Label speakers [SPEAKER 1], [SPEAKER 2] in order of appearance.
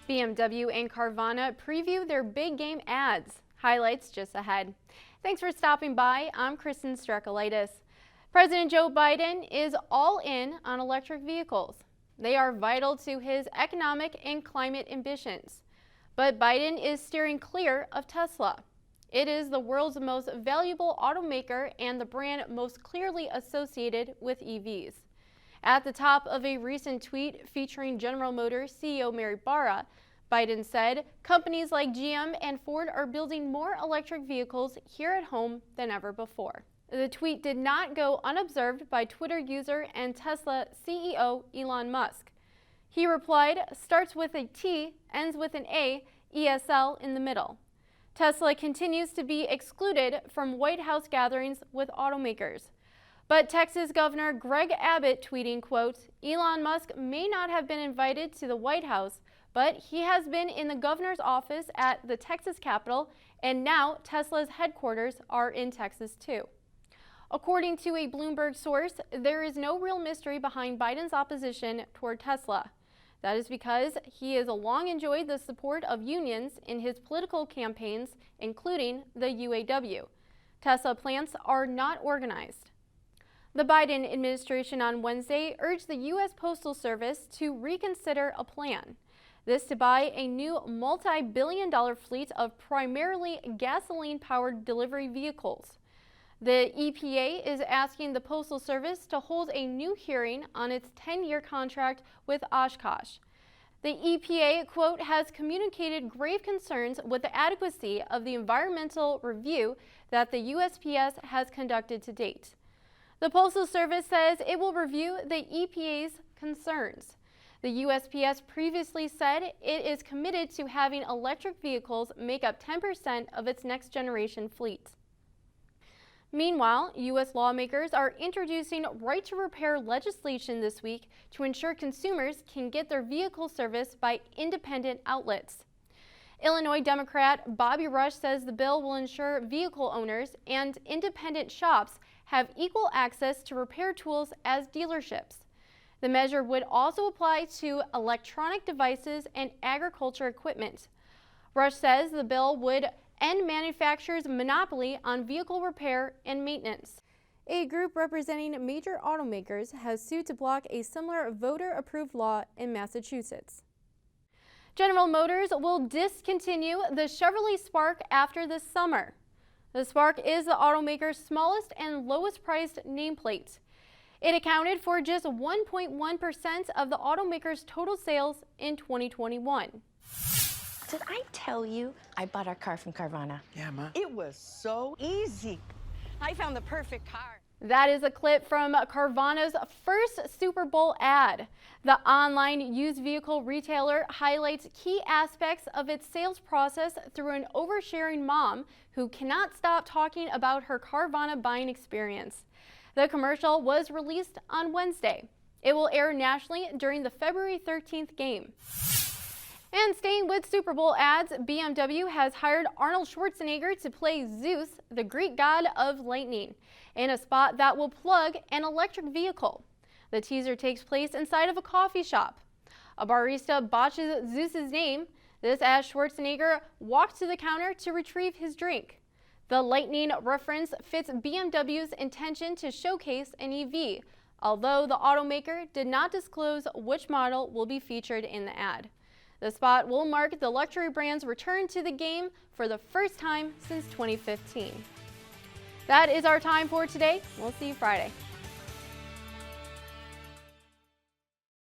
[SPEAKER 1] BMW and Carvana preview their big game ads. Highlights just ahead. Thanks for stopping by. I'm Kristen Strakalitis. President Joe Biden is all in on electric vehicles. They are vital to his economic and climate ambitions. But Biden is steering clear of Tesla. It is the world's most valuable automaker and the brand most clearly associated with EVs. At the top of a recent tweet featuring General Motors CEO Mary Barra, Biden said companies like GM and Ford are building more electric vehicles here at home than ever before. The tweet did not go unobserved by Twitter user and Tesla CEO Elon Musk. He replied, "Starts with a T, ends with an A, ESL in the middle." Tesla continues to be excluded from White House gatherings with automakers. But Texas Governor Greg Abbott tweeting, quote, "Elon Musk may not have been invited to the White House, but he has been in the governor's office at the Texas Capitol, and now Tesla's headquarters are in Texas too." According to a Bloomberg source, there is no real mystery behind Biden's opposition toward Tesla. That is because he has long enjoyed the support of unions in his political campaigns, including the UAW. Tesla plants are not organized. The Biden administration on Wednesday urged the U.S. Postal Service to reconsider a plan. This to buy a new multi-billion-dollar fleet of primarily gasoline-powered delivery vehicles. The EPA is asking the Postal Service to hold a new hearing on its 10-year contract with Oshkosh. The EPA, quote, has communicated grave concerns with the adequacy of the environmental review that the USPS has conducted to date. The Postal Service says it will review the EPA's concerns. The USPS previously said it is committed to having electric vehicles make up 10% of its next generation fleet. Meanwhile, U.S. lawmakers are introducing right-to-repair legislation this week to ensure consumers can get their vehicle serviced by independent outlets. Illinois Democrat Bobby Rush says the bill will ensure vehicle owners and independent shops have equal access to repair tools as dealerships. The measure would also apply to electronic devices and agriculture equipment. Rush says the bill would end manufacturers' monopoly on vehicle repair and maintenance. A group representing major automakers has sued to block a similar voter-approved law in Massachusetts. General Motors will discontinue the Chevrolet Spark after this summer. The Spark is the automaker's smallest and lowest priced nameplate. It accounted for just 1.1% of the automaker's total sales in 2021.
[SPEAKER 2] Did I tell you I bought our car from Carvana?
[SPEAKER 3] Yeah, Ma.
[SPEAKER 4] It was so easy. I found the perfect car.
[SPEAKER 1] That is a clip from Carvana's first Super Bowl ad. The online used vehicle retailer highlights key aspects of its sales process through an oversharing mom who cannot stop talking about her Carvana buying experience. The commercial was released on Wednesday. It will air nationally during the February 13th game. And staying with Super Bowl ads, BMW has hired Arnold Schwarzenegger to play Zeus, the Greek god of lightning, in a spot that will plug an electric vehicle. The teaser takes place inside of a coffee shop. A barista botches Zeus's name. This as Schwarzenegger walks to the counter to retrieve his drink. The lightning reference fits BMW's intention to showcase an EV, although the automaker did not disclose which model will be featured in the ad. The spot will mark the luxury brand's return to the game for the first time since 2015. That is our time for today. We'll see you Friday.